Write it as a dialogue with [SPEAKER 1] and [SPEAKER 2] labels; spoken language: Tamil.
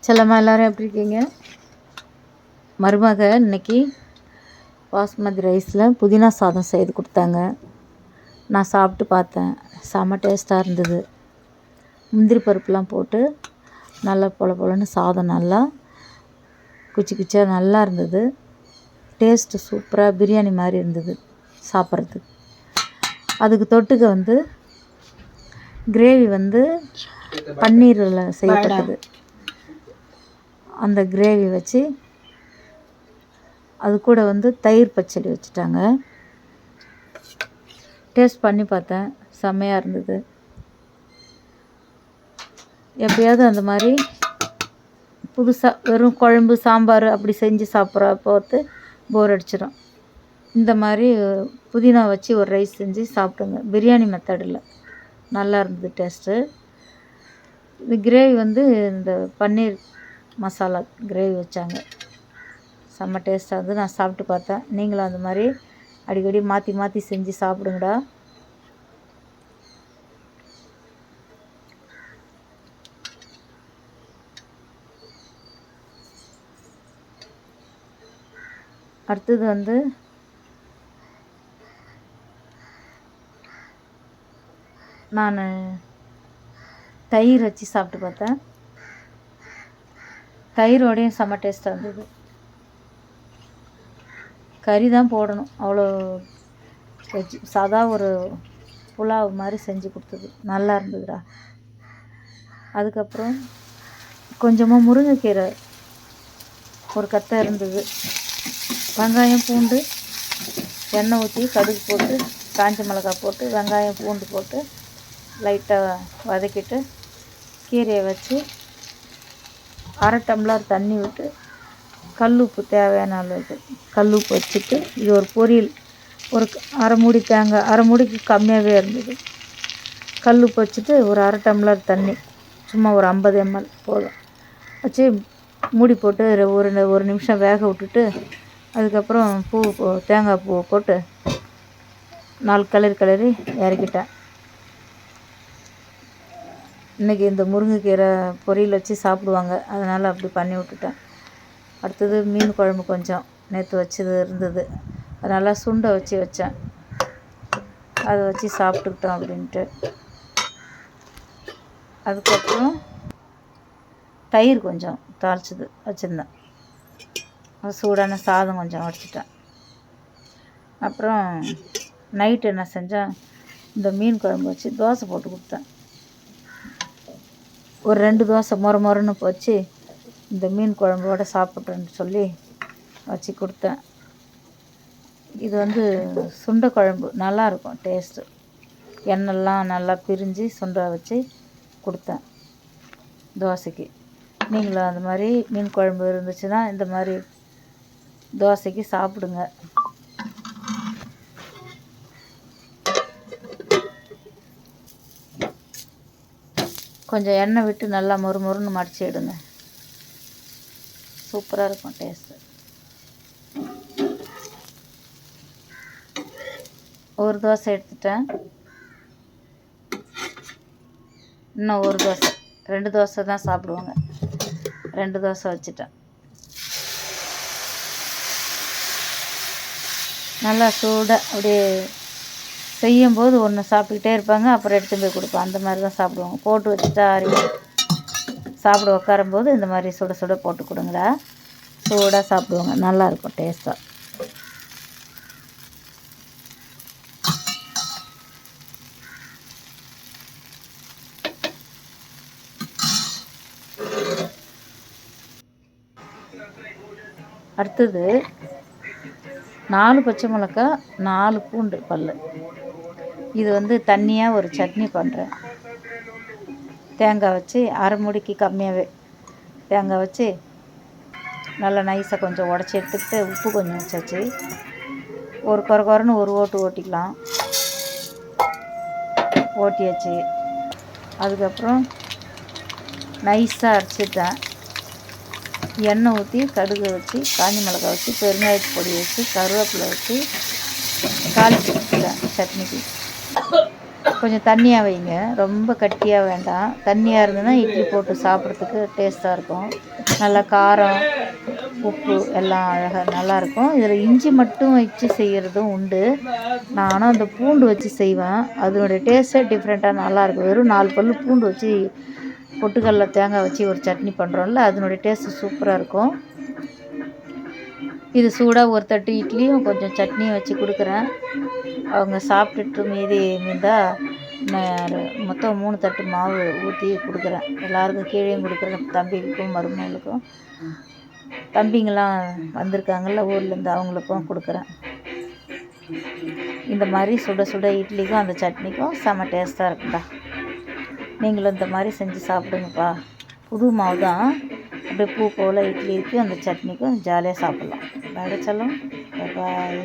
[SPEAKER 1] செல்லம்மா எல்லோரும் எப்படி இருக்கீங்க? மருமக இன்னைக்கு பாஸ்மதி ரைஸில் புதினா சாதம் செய்து கொடுத்தாங்க. நான் சாப்பிட்டு பார்த்தேன். செம்ம டேஸ்ட்டாக இருந்தது. முந்திரி பருப்புலாம் போட்டு நல்லா பொலன்னு சாதம் நல்லா குச்சி குச்சியாக நல்லா இருந்தது. டேஸ்ட்டு சூப்பராக பிரியாணி மாதிரி இருந்தது சாப்பிட்றதுக்கு. அதுக்கு தொட்டுக்க கிரேவி பன்னீரில் செய்யப்பட்டது. அந்த கிரேவி வச்சு அது கூட தயிர் பச்சடி வச்சுட்டாங்க. டேஸ்ட் பண்ணி பார்த்தேன், செம்மையாக இருந்தது. எப்பயாவது அந்த மாதிரி புதுசாக வெறும் குழம்பு சாம்பார் அப்படி செஞ்சு சாப்பிட்றப்போ போர் அடிச்சிடும். இந்த மாதிரி புதினா வச்சு ஒரு ரைஸ் செஞ்சு சாப்பிடுங்க. பிரியாணி மெத்தடில் நல்லா இருந்தது டேஸ்ட்டு. இந்த கிரேவி இந்த பன்னீர் மசாலா கிரேவி வச்சாங்க. செம்ம டேஸ்ட்டாக இருந்தது. நான் சாப்பிட்டு பார்த்தேன். நீங்களும் அந்த மாதிரி அடிக்கடி மாற்றி மாற்றி செஞ்சு சாப்பிடுங்கடா. அடுத்தது நான் தயிர் வச்சு சாப்பிட்டு பார்த்தேன். தயிரோடையும் செம்ம டேஸ்ட்டாக இருந்தது. கறி தான் போடணும், அவ்வளோ வச்சு சாதா ஒரு புலாவ் மாதிரி செஞ்சு கொடுத்தது. நல்லா இருந்ததுடா. அதுக்கப்புறம் கொஞ்சமாக முருங்கைக்கீரை ஒரு கத்தை இருந்தது. வெங்காயம் பூண்டு எண்ணெய் ஊற்றி கடுகு போட்டு காஞ்ச மிளகாய் போட்டு வெங்காயம் பூண்டு போட்டு லைட்டாக வதக்கிட்டு கீரையை வச்சு அரை டம்ளர் தண்ணி விட்டு கல்லுப்பு தேவையான அளவுக்கு கல்லுப்பு வச்சுட்டு இது ஒரு பொரியல். ஒரு அரை மூடி தேங்காய், அரை மூடிக்கு கம்மியாகவே இருந்தது. கல்லுப்பு வச்சுட்டு ஒரு அரை டம்ளர் தண்ணி சும்மா ஒரு 50 ml போதும் வச்சு மூடி போட்டு ஒரு நிமிஷம் வேக விட்டுட்டு அதுக்கப்புறம் தேங்காய் பூவை போட்டு 4 கிளறி இறக்கிட்டேன். இன்றைக்கி இந்த முருங்கைக்கீரை பொரியல் வச்சு சாப்பிடுவாங்க, அதனால் அப்படி பண்ணி விட்டுட்டேன். அடுத்தது மீன் குழம்பு கொஞ்சம் நேற்று வச்சது இருந்தது, அதனால் சுண்டை வச்சேன். அதை வச்சு சாப்பிட்டுக்கிட்டோம் அப்படின்ட்டு. அதுக்கப்புறம் தயிர் கொஞ்சம் தாளிச்சது வச்சுருந்தேன். சூடான சாதம் கொஞ்சம் வச்சுட்டேன். அப்புறம் நைட்டு என்ன செஞ்சேன், இந்த மீன் குழம்பு வச்சு தோசை போட்டு கொடுத்தேன். ஒரு 2 தோசை மொறுன்னு வச்சு இந்த மீன் குழம்போடு சாப்பிட்றேன்னு சொல்லி வச்சு கொடுத்தேன். இது சுண்டை குழம்பு நல்லாயிருக்கும் டேஸ்ட்டு. எண்ணெய்லாம் நல்லா பிரிஞ்சு சுண்டை வச்சு கொடுத்தேன் தோசைக்கு. நீங்களும் அந்த மாதிரி மீன் குழம்பு இருந்துச்சுன்னா இந்த மாதிரி தோசைக்கு சாப்பிடுங்க. கொஞ்சம் எண்ணெய் விட்டு நல்லா மொறுன்னு மடிச்சு எடுங்க, சூப்பராக இருக்கும் டேஸ்ட்டு. ஒரு தோசை எடுத்துட்டேன். இன்னும் ஒரு தோசை, 2 தோசை தான் சாப்பிடுவாங்க. 2 தோசை வச்சுட்டேன். நல்லா சூடாக அப்படியே செய்யும்போது ஒன்று சாப்பிட்டுக்கிட்டே இருப்பாங்க, அப்புறம் எடுத்து போய் கொடுப்பேன். அந்த மாதிரி தான் சாப்பிடுவாங்க. போட்டு வச்சுட்டா சாப்பிட உட்காரும்போது இந்த மாதிரி சுட போட்டு கொடுங்கடா, சூடாக சாப்பிடுவாங்க. நல்லாயிருக்கும் டேஸ்ட்டாக. அடுத்தது 4 பச்சை மிளகாய், 4 பூண்டு பல். இது தண்ணியாக ஒரு சட்னி பண்ணுறேன். தேங்காய் வச்சு அரை மூடிக்கு கம்மியாகவே தேங்காய் வச்சு நல்லா நைஸாக கொஞ்சம் உடச்சி எடுத்துக்கிட்டு உப்பு கொஞ்சம் வச்சாச்சு. ஒரு குறன்னு ஒரு ஓட்டிக்கலாம். ஓட்டியாச்சு. அதுக்கப்புறம் நைஸாக அரைச்சிட்டேன். எண்ணெய் ஊற்றி கடுகு வச்சு காஞ்ச மிளகாய் வச்சு பெருங்காயத்து பொடி வச்சு கருவேப்பிலை வச்சு தாளிச்சு வச்சுட்டேன் சட்னிக்கு. கொஞ்சம் தண்ணியாக வைங்க, ரொம்ப கட்டியாக வேண்டாம். தண்ணியாக இருந்ததுன்னா இட்லி போட்டு சாப்பிட்றதுக்கு டேஸ்ட்டாக இருக்கும். நல்லா காரம், உப்பு எல்லாம் அழகாக நல்லாயிருக்கும். இதில் இஞ்சி மட்டும் வச்சு செய்கிறதும் உண்டு. நானும் அந்த பூண்டு வச்சு செய்வேன். அதனுடைய டேஸ்ட்டே டிஃப்ரெண்ட்டாக நல்லாயிருக்கும். வெறும் 4 பல் பூண்டு வச்சு பொட்டுக்கடல தேங்காய் வச்சு ஒரு சட்னி பண்ணுறோம்ல, அதனுடைய டேஸ்ட்டு சூப்பராக இருக்கும். இது சூடாக ஒரு தட்டு இட்லியும் கொஞ்சம் சட்னியும் வச்சு கொடுக்குறேன். அவங்க சாப்பிட்டுட்டு மீதி மீந்தால் நான் மொத்தம் 3 தட்டு மாவு ஊற்றி கொடுக்குறேன். எல்லாருக்கும் கீழேயும் கொடுக்குறேன். தம்பிக்கும் மருமகளுக்கும், தம்பிங்கெல்லாம் வந்திருக்காங்கல்ல ஊர்லேருந்து, அவங்களுக்கும் கொடுக்குறேன். இந்த மாதிரி சுட சுட இட்லிக்கும் அந்த சட்னிக்கும் செம்ம டேஸ்ட்டாக இருக்குண்டா. நீங்களும் இந்த மாதிரி செஞ்சு சாப்பிடுங்கப்பா. புது மாவு தான், அப்படியே பூ போல் இட்லிக்கும் அந்த சட்னிக்கும் ஜாலியாக சாப்பிட்லாம். பாய் செல்லம், பாய்.